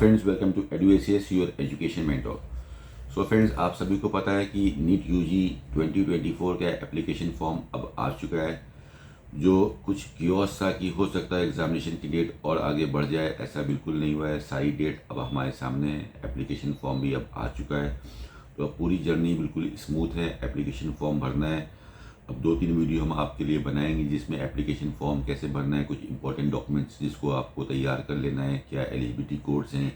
Friends, welcome to EduACS your education mentor. So friends, आप सभी को पता है कि नीट यूजी 2024 का एप्लीकेशन फॉर्म अब आ चुका है। जो कुछ कियोस था कि हो सकता है एग्जामिनेशन की डेट और आगे बढ़ जाए, ऐसा बिल्कुल नहीं हुआ है। सारी डेट अब हमारे सामने है, एप्लीकेशन फॉर्म भी अब आ चुका है। तो अब पूरी जर्नी बिल्कुल स्मूथ है। एप्लीकेशन फॉर्म भरना है। अब 2-3 वीडियो हम आपके लिए बनाएंगे जिसमें एप्लीकेशन फॉर्म कैसे भरना है, कुछ इंपॉर्टेंट डॉक्यूमेंट्स जिसको आपको तैयार कर लेना है, क्या एलिजिबिलिटी कोड्स हैं,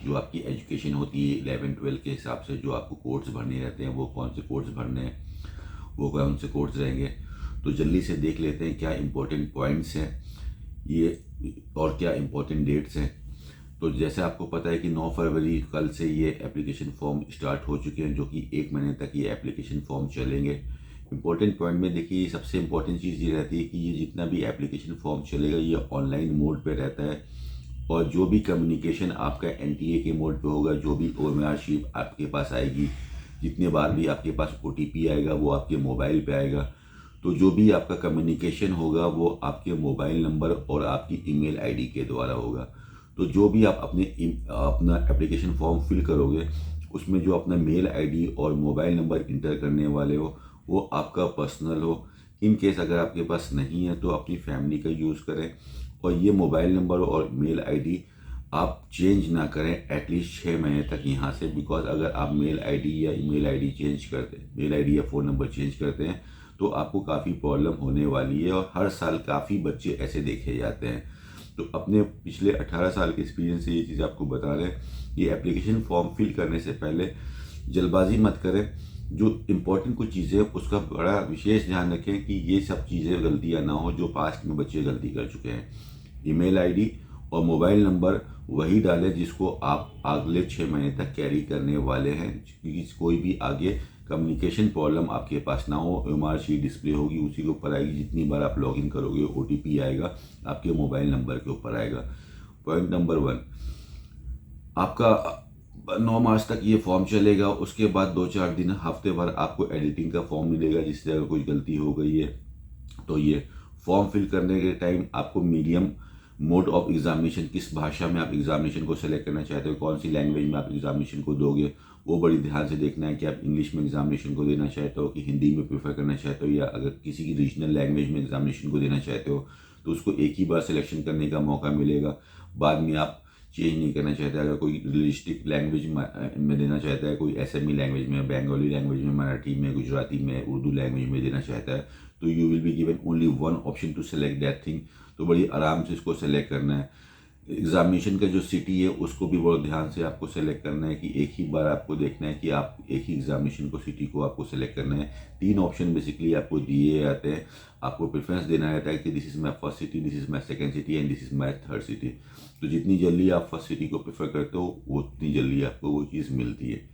जो आपकी एजुकेशन होती है 11-12 के हिसाब से जो आपको कोड्स भरने रहते हैं, वो कौन से कोड्स भरने हैं, वो कौन से कोड्स रहेंगे। तो जल्दी से देख लेते हैं क्या इंपॉर्टेंट पॉइंट्स हैं ये और क्या इंपॉर्टेंट डेट्स हैं। तो जैसे आपको पता है कि 9 फरवरी कल से ये एप्लीकेशन फॉर्म स्टार्ट हो चुके हैं, जो कि 1 महीने तक ये एप्लीकेशन फॉर्म चलेंगे। इंपॉर्टेंट पॉइंट में देखिए, सबसे इंपॉर्टेंट चीज़ ये रहती है कि ये जितना भी एप्लीकेशन फॉर्म चलेगा ये ऑनलाइन मोड पे रहता है, और जो भी कम्युनिकेशन आपका एनटीए के मोड पे होगा, जो भी ओएमआर शीट आपके पास आएगी, जितने बार भी आपके पास ओटीपी आएगा वो आपके मोबाइल पे आएगा। तो जो भी आपका कम्युनिकेशन होगा वो आपके मोबाइल नंबर और आपकी ईमेल आईडी के द्वारा होगा। तो जो भी आप अपना एप्लीकेशन फॉर्म फिल करोगे उसमें जो अपना मेल आईडी और मोबाइल नंबर इंटर करने वाले हो वो आपका पर्सनल हो। इन केस अगर आपके पास नहीं है तो अपनी फैमिली का यूज़ करें, और ये मोबाइल नंबर और मेल आईडी आप चेंज ना करें एटलीस्ट 6 महीने तक यहाँ से। बिकॉज अगर आप मेल आईडी या ईमेल आईडी चेंज करते हैं, मेल आईडी या फ़ोन नंबर चेंज करते हैं, तो आपको काफ़ी प्रॉब्लम होने वाली है, और हर साल काफ़ी बच्चे ऐसे देखे जाते हैं। तो अपने पिछले 18 साल के एक्सपीरियंस से ये चीज़ आपको बता रहे हैं कि एप्लीकेशन फॉर्म फिल करने से पहले जल्दबाजी मत करें। जो इम्पोर्टेंट कुछ चीज़ें उसका बड़ा विशेष ध्यान रखें कि ये सब चीज़ें गलतियां ना हो जो पास्ट में बच्चे गलती कर चुके हैं। ईमेल आईडी और मोबाइल नंबर वही डालें जिसको आप अगले 6 महीने तक कैरी करने वाले हैं, क्योंकि कोई भी आगे कम्युनिकेशन प्रॉब्लम आपके पास ना हो। ओएमआर शीट डिस्प्ले होगी, उसी के ऊपर आएगी, जितनी बार आप लॉगिन करोगे ओटीपी आएगा आपके मोबाइल नंबर के ऊपर आएगा। पॉइंट नंबर 1, आपका 9 मार्च तक ये फॉर्म चलेगा। उसके बाद 2-4 दिन हफ्ते भर आपको एडिटिंग का फॉर्म मिलेगा, जिससे अगर कोई गलती हो गई है तो ये फॉर्म फिल करने के टाइम आपको मीडियम मोड ऑफ एग्जामिनेशन, किस भाषा में आप एग्जामिनेशन को सेलेक्ट करना चाहते हो, कौन सी लैंग्वेज में आप एग्जामिनेशन को दोगे, वो बड़ी ध्यान से देखना है कि आप इंग्लिश में एग्जामिनेशन को देना चाहते हो कि हिंदी में प्रेफर करना चाहते हो, या अगर किसी की रीजनल लैंग्वेज में एग्जामिनेशन को देना चाहते हो तो उसको एक ही बार सिलेक्शन करने का मौका मिलेगा, बाद में आप चेंज नहीं करना चाहते। अगर कोई रियलिस्टिक लैंग्वेज में देना चाहता है, कोई एसएमई लैंग्वेज में, बंगाली लैंग्वेज में, मराठी में, गुजराती में, उर्दू लैंग्वेज में देना चाहता है, तो you will be given only 1 option to select that thing. तो बड़ी आराम से इसको सेलेक्ट करना है। एग्जामिनेशन का जो सिटी है उसको भी बहुत ध्यान से आपको सेलेक्ट करना है कि एक ही बार आपको देखना है कि आप एक ही एग्जामिनेशन को सिटी को आपको सेलेक्ट करना है। 3 ऑप्शन बेसिकली आपको दिए जाते हैं, आपको प्रेफरेंस देना रहता है कि this is my first city, this is my second city and this is my third city. तो जितनी जल्दी आप फर्स्ट सिटी को प्रेफर करते हो उतनी जल्दी आपको वो चीज़ मिलती है।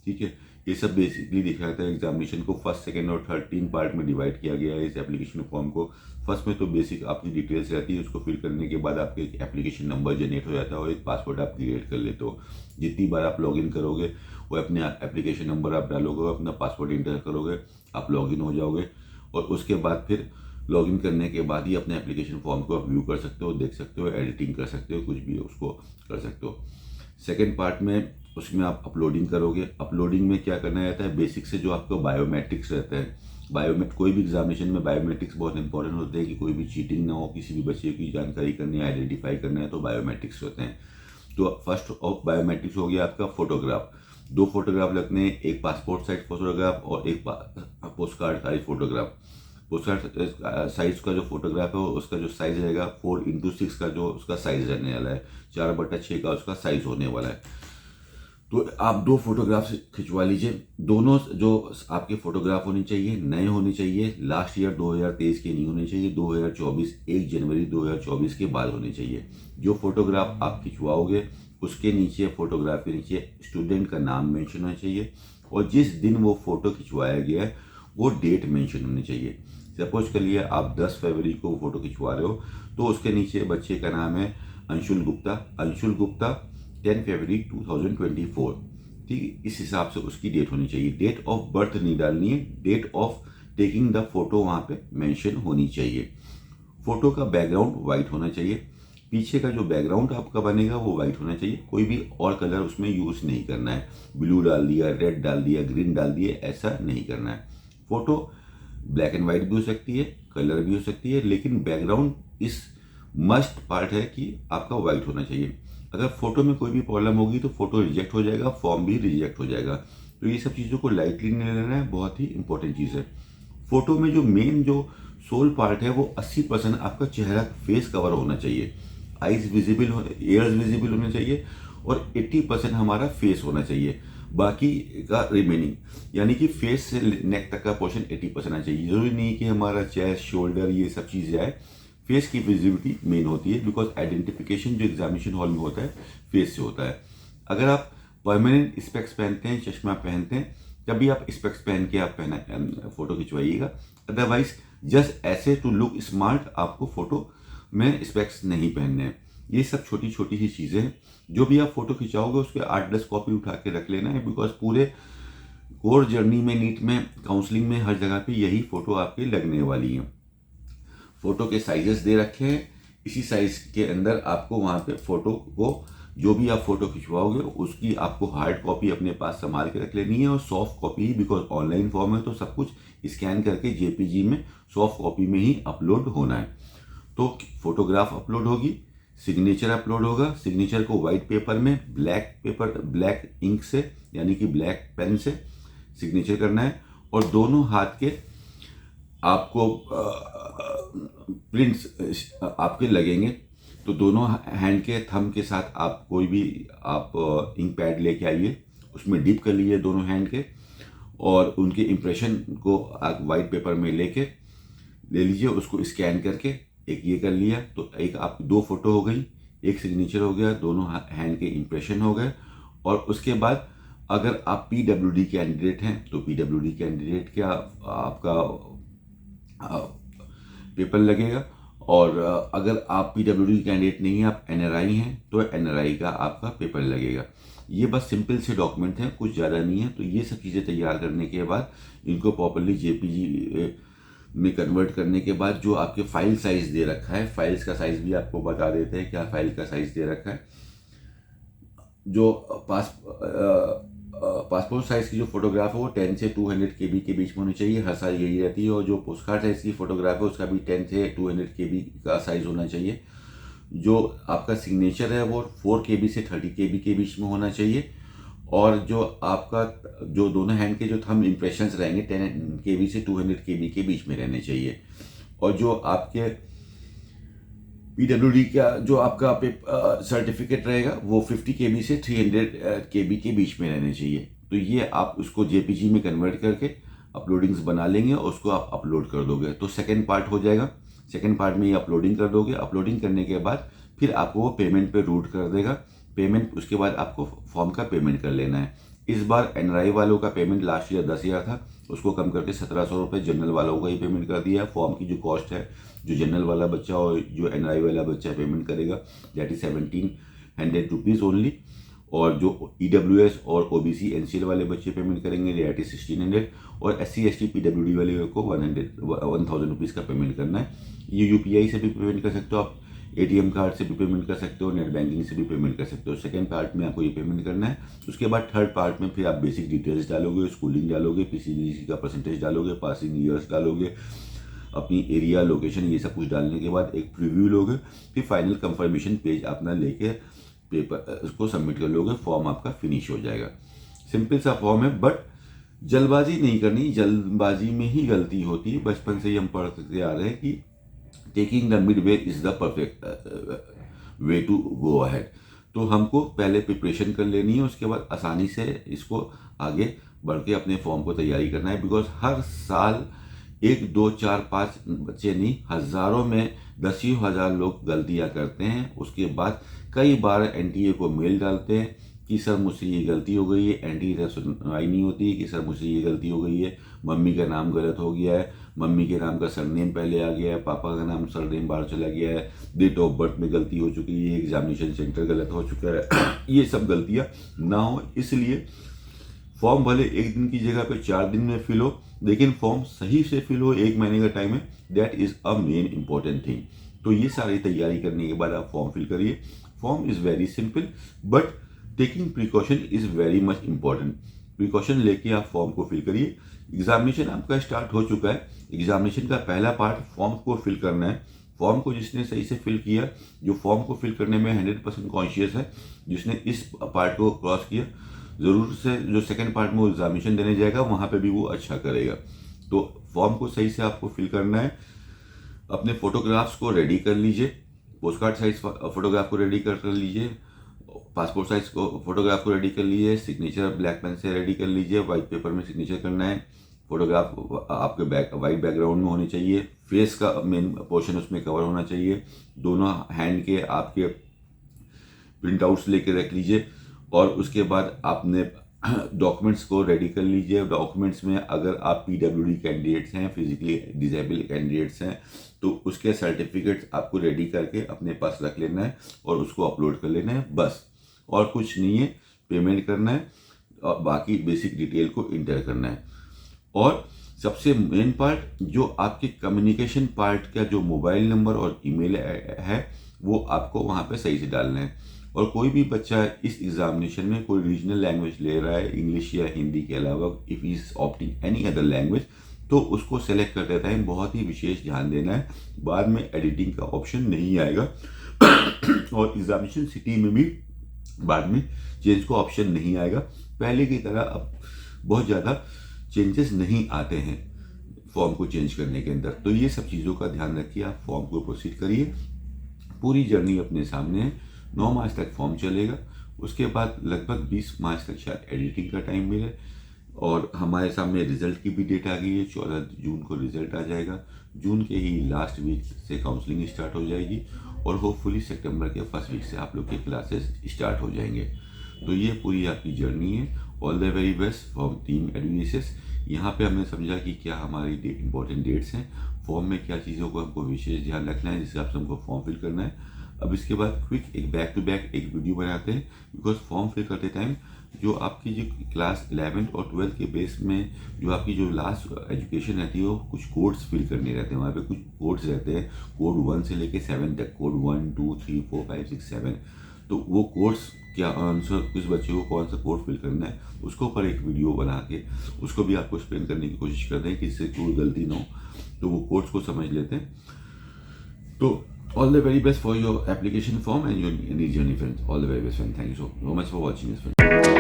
ठीक है, ये सब बेसिकली दिखाता है। एग्जामिनेशन को फर्स्ट, सेकंड और थर्ड 3 पार्ट में डिवाइड किया गया है इस एप्लीकेशन फॉर्म को। फर्स्ट में तो बेसिक आपकी डिटेल्स रहती है, उसको फिल करने के बाद आपके एक एप्लीकेशन नंबर जनरेट हो जाता है और एक पासवर्ड आप क्रिएट कर लेते हो। जितनी बार आप लॉगिन करोगे वो अपने एप्लीकेशन नंबर आप डालोगे, अपना पासवर्ड इंटर करोगे, आप लॉगिन हो जाओगे, और उसके बाद फिर लॉगिन करने के बाद ही अपने एप्लीकेशन फॉर्म को आप व्यू कर सकते हो, देख सकते हो, एडिटिंग कर सकते हो, कुछ भी उसको कर सकते हो। सेकेंड पार्ट में उसमें आप अपलोडिंग करोगे। अपलोडिंग में क्या करना रहता है, बेसिक से जो आपका बायोमेट्रिक्स रहता है, कोई भी एग्जामिनेशन में बायोमेट्रिक्स बहुत इंपॉर्टेंट होते हैं कि कोई भी चीटिंग ना हो, किसी भी बच्चे की जानकारी करनी है, आइडेंटिफाई करना है, तो बायोमेट्रिक्स होते हैं। तो फर्स्ट ऑफ बायोमेट्रिक्स हो गया आपका फोटोग्राफ। 2 फोटोग्राफ लगने हैं, एक पासपोर्ट साइज फोटोग्राफ और एक post card size photograph. Post card size का जो फोटोग्राफ है उसका जो साइज रहेगा 4x6 का जो उसका साइज रहने वाला है, 4/6 का उसका साइज होने वाला है। तो आप 2 फोटोग्राफ खिंचवा लीजिए। दोनों जो आपके फोटोग्राफ होने चाहिए नए होने चाहिए, लास्ट ईयर 2023 के नहीं होने चाहिए, 2024 1 जनवरी 2024 के बाद होने चाहिए। जो फोटोग्राफ आप खिंचवाओगे उसके नीचे, फोटोग्राफ के नीचे स्टूडेंट का नाम मेंशन होना चाहिए, और जिस दिन वो फोटो खिंचवाया गया है वो डेट मेंशन होनी चाहिए। सपोज कर लिए आप 10 फरवरी को फोटो खिंचवा रहे हो तो उसके नीचे बच्चे का नाम है अंशुल गुप्ता। अंशुल गुप्ता 10 फरवरी 2024। ठीक है, इस हिसाब से उसकी डेट होनी चाहिए। डेट ऑफ बर्थ नहीं डालनी है, date of taking the photo वहाँ पे मेंशन होनी चाहिए। फोटो का बैकग्राउंड वाइट होना चाहिए। पीछे का जो बैकग्राउंड आपका बनेगा वो वाइट होना चाहिए, कोई भी और कलर उसमें यूज़ नहीं करना है। ब्लू डाल दिया, रेड डाल दिया, ग्रीन डाल दिया, ऐसा नहीं करना है। फ़ोटो ब्लैक एंड वाइट भी हो सकती है, कलर भी हो सकती है, लेकिन बैकग्राउंड इस मस्ट पार्ट है कि आपका वाइट होना चाहिए। अगर फोटो में कोई भी प्रॉब्लम होगी तो फोटो रिजेक्ट हो जाएगा, फॉर्म भी रिजेक्ट हो जाएगा। तो ये सब चीज़ों को लाइटली नहीं लेना है, बहुत ही इंपॉर्टेंट चीज़ है। फोटो में जो मेन जो सोल पार्ट है वो 80% आपका चेहरा फेस कवर होना चाहिए, आईज विजिबल, एयर्स विजिबल होने चाहिए, और 80% हमारा फेस होना चाहिए, बाकी का रिमेनिंग, यानी कि फेस से नेक तक का पोर्शन 80% आना चाहिए। जरूरी नहीं कि हमारा चेस्ट, शोल्डर, ये सब चीज़ें आए। फेस की विजिबिलिटी मेन होती है, बिकॉज आइडेंटिफिकेशन जो एग्जामिनेशन हॉल में होता है फेस से होता है। अगर आप परमानेंट स्पेक्स पहनते हैं, चश्मा पहनते हैं, तभी आप स्पेक्स पहन के आप फोटो खिंचवाइएगा। अदरवाइज जस्ट ऐसे टू लुक स्मार्ट आपको फोटो में स्पेक्स नहीं पहनने हैं। ये सब छोटी छोटी ही चीज़ें हैं। जो भी आप फोटो खिंचाओगे उसके 8-10 कॉपी उठा के रख लेना है, बिकॉज पूरे कोर जर्नी में, नीट में, काउंसलिंग में, हर जगह पे यही फोटो आपकी लगने वाली है। फोटो के साइजेस दे रखे हैं, इसी साइज के अंदर आपको वहाँ पे फोटो को, जो भी आप फोटो खिंचवाओगे उसकी आपको हार्ड कॉपी अपने पास संभाल के रख लेनी है, और soft copy, because online form है तो सब कुछ स्कैन करके जेपीजी में सॉफ्ट कॉपी में ही अपलोड होना है। तो फोटोग्राफ अपलोड होगी, सिग्नेचर अपलोड होगा। सिग्नेचर को वाइट पेपर में ब्लैक इंक से, यानी कि ब्लैक पेन से सिग्नेचर करना है, और दोनों हाथ के आपको प्रिंट्स आपके लगेंगे। तो दोनों हैंड के थंब के साथ आप कोई भी आप इंक पैड लेके आइए, उसमें डिप कर लीजिए दोनों हैंड के, और उनके इम्प्रेशन को आप वाइट पेपर में ले लीजिए, उसको स्कैन करके एक ये कर लिया, तो एक आप 2 फोटो हो गई, एक सिग्नेचर हो गया, दोनों हैंड के इम्प्रेशन हो गए। और उसके बाद अगर आप पीडब्ल्यूडी कैंडिडेट हैं तो पीडब्ल्यूडी कैंडिडेट का आपका पेपर लगेगा, और अगर आप पीडब्ल्यूडी कैंडिडेट नहीं हैं, आप एनआरआई हैं, तो एनआरआई का आपका पेपर लगेगा। ये बस सिंपल से डॉक्यूमेंट हैं, कुछ ज़्यादा नहीं है। तो ये सब चीज़ें तैयार करने के बाद इनको प्रॉपरली जेपीजी में कन्वर्ट करने के बाद जो आपके फाइल साइज दे रखा है, फाइल्स का साइज भी आपको बता देते हैं क्या फाइल का साइज दे रखा है। जो पासपोर्ट साइज की जो फोटोग्राफ है वो 10 से 200 KB के बीच में होनी चाहिए, हर साल यही रहती है। और जो पोस्टकार्ड साइज की फोटोग्राफ है उसका भी 10 से 200 KB का साइज होना चाहिए। जो आपका सिग्नेचर है वो 4 KB से 30 KB के बीच में होना चाहिए। और जो आपका जो दोनों हैंड के जो थंब इम्प्रेशंस रहेंगे 10 KB से 200 KB के बीच में रहने चाहिए। और जो आपके पीडब्ल्यूडी का जो आपका सर्टिफिकेट रहेगा वो 50 KB से 300 KB के बीच में रहने चाहिए। तो ये आप उसको जेपीजी में कन्वर्ट करके अपलोडिंग्स बना लेंगे और उसको आप अपलोड कर दोगे, तो सेकेंड पार्ट हो जाएगा। सेकेंड पार्ट में ये अपलोडिंग कर दोगे। अपलोडिंग करने के बाद फिर आपको वो पेमेंट पे रूट कर देगा। पेमेंट उसके बाद आपको फॉर्म का पेमेंट कर लेना है। इस बार एनआरआई वालों का पेमेंट लास्ट ईयर 10,000 था, उसको कम करके 1700 रुपये जनरल वालों का ही पेमेंट कर दिया है। फॉर्म की जो कॉस्ट है, जो जनरल वाला बच्चा और जो एनआरआई वाला बच्चा पेमेंट करेगा, दैट इज 1700 रुपीज़ ओनली। और जो ईडब्ल्यूएस और ओबीसी एनसीएल वाले बच्चे पेमेंट करेंगे दैट इज 1600। और SC ST PWD वाले को 1000 रुपीज़ का पेमेंट करना है। ये यूपीआई से भी पेमेंट कर सकते हो आप, ATM कार्ड से भी पेमेंट कर सकते हो, नेट बैंकिंग से भी पेमेंट कर सकते हो। सेकंड पार्ट में आपको ये पेमेंट करना है। उसके बाद थर्ड पार्ट में फिर आप बेसिक डिटेल्स डालोगे, स्कूलिंग डालोगे, PCDC का परसेंटेज डालोगे, पासिंग ईयर्स डालोगे, अपनी एरिया, लोकेशन, ये सब कुछ डालने के बाद एक प्रीव्यू लोगे। फिर फाइनल कंफर्मेशन पेज अपना लेके पेपर उसको सबमिट कर लोगे, फॉर्म आपका फिनिश हो जाएगा। सिंपल सा फॉर्म है, बट जल्दबाजी नहीं करनी। जल्दबाजी में ही गलती होती है। बचपन से ही हम पढ़ते आ रहे हैं कि taking the mid way is the perfect way to go ahead. तो हमको पहले प्रिपरेशन कर लेनी है, उसके बाद आसानी से इसको आगे बढ़ के अपने फॉर्म को तैयारी करना है। बिकॉज हर साल 1, 2, 4, 5 बच्चे नहीं, हज़ारों में 10,000 लोग गलतियां करते हैं। उसके बाद कई बार NTA को मेल डालते हैं कि सर मुझसे ये गलती हो गई है। NTA सुनवाई नहीं होती कि सर मुझसे ये गलती हो गई है, मम्मी का नाम गलत हो गया है, मम्मी के नाम का सरनेम पहले आ गया है, पापा का नाम सरनेम बाहर चला गया है, डेट ऑफ बर्थ में गलती हो चुकी है, एग्जामिनेशन सेंटर गलत हो चुका है। ये सब गलतियाँ ना हो, इसलिए फॉर्म भले 1 दिन की जगह पे 4 दिन में फिल हो, लेकिन फॉर्म सही से फिल हो। 1 महीने का टाइम है, that is a main important thing. तो ये सारी तैयारी करने के बाद आप फॉर्म फिल करिए। Form is very simple but taking precaution is very much important. Precaution लेके आप फॉर्म को फिल करिए। एग्जामिनेशन आपका स्टार्ट हो चुका है। एग्जामिनेशन का पहला पार्ट फॉर्म को फिल करना है। फॉर्म को जिसने सही से फिल किया, जो फॉर्म को फिल करने में 100% कॉन्शियस है, जिसने इस पार्ट को क्रॉस किया, ज़रूर से जो सेकंड पार्ट में वो एग्जामिनेशन देने जाएगा वहाँ पे भी वो अच्छा करेगा। तो फॉर्म को सही से आपको फिल करना है। अपने फोटोग्राफ्स को रेडी कर लीजिए। पोस्ट कार्ड साइज फोटोग्राफ को रेडी कर लीजिए। पासपोर्ट साइज को फोटोग्राफ को रेडी कर लीजिए। सिग्नेचर ब्लैक पेन से रेडी कर लीजिए। वाइट पेपर में सिग्नेचर करना है। फोटोग्राफ आपके वाइट बैकग्राउंड में होनी चाहिए। फेस का मेन पोर्शन उसमें कवर होना चाहिए। दोनों हैंड के आपके प्रिंट आउट्स लेके रख लीजिए। और उसके बाद आपने डॉक्यूमेंट्स को रेडी कर लीजिए। डॉक्यूमेंट्स में अगर आप पीडब्ल्यूडी कैंडिडेट्स हैं, फिजिकली डिसेबल कैंडिडेट्स हैं, तो उसके सर्टिफिकेट्स आपको रेडी करके अपने पास रख लेना है और उसको अपलोड कर लेना है, बस। और कुछ नहीं है। पेमेंट करना है और बाकी बेसिक डिटेल को इंटर करना है। और सबसे मेन पार्ट जो आपके कम्युनिकेशन पार्ट का जो मोबाइल नंबर और ईमेल है वो आपको वहाँ पे सही से डालना है। और कोई भी बच्चा इस एग्जामिनेशन में कोई रीजनल लैंग्वेज ले रहा है, इंग्लिश या हिंदी के अलावा, if is opting any other language, तो उसको सेलेक्ट करते टाइम बहुत ही विशेष ध्यान देना है। बाद में एडिटिंग का ऑप्शन नहीं आएगा और एग्जामिनेशन सिटी में भी बाद में चेंज का ऑप्शन नहीं आएगा। पहले की तरह अब बहुत ज़्यादा चेंजेस नहीं आते हैं फॉर्म को चेंज करने के अंदर। तो ये सब चीज़ों का ध्यान रखिए, आप फॉर्म को प्रोसीड करिए। पूरी जर्नी अपने सामने है। 9 मार्च तक फॉर्म चलेगा। उसके बाद लगभग 20 मार्च तक शायद एडिटिंग का टाइम मिले। और हमारे सामने रिजल्ट की भी डेट आ गई है। 14 जून को रिजल्ट आ जाएगा। जून के ही लास्ट वीक से काउंसलिंग स्टार्ट हो जाएगी और होपफुली सितंबर के फर्स्ट वीक से आप लोग के क्लासेस स्टार्ट हो जाएंगे। तो ये पूरी आपकी जर्नी है। All the very best from team advices. यहाँ पे हमने समझा कि क्या हमारी इंपॉर्टेंट डेट्स हैं, फॉर्म में क्या चीज़ों को हमको विशेष ध्यान रखना है जिस हिसाब से हमको फॉर्म फिल करना है। अब इसके बाद क्विक एक बैक टू बैक एक वीडियो बनाते हैं, बिकॉज फॉर्म फिल करते टाइम जो आपकी जो क्लास 11 और 12 के बेस में जो आपकी जो लास्ट एजुकेशन रहती है वो कुछ कोड्स फिल करने रहते हैं। वहाँ पे कुछ कोड्स रहते हैं, कोड 1 से लेके 7 तक, कोड 1 2 3 4 5 6 7। तो वो कोड्स क्या आंसर, किस बच्चे को कौन सा कोड फिल करना है, उसके ऊपर एक वीडियो बना के उसको भी आपको एक्सप्लेन करने की कोशिश करते हैं कि इससे कोई गलती ना हो, तो वो कोड्स को समझ लेते हैं। तो all the very best for your application form and your journey, friends. All the very best, friends. Thank you so much for watching this film.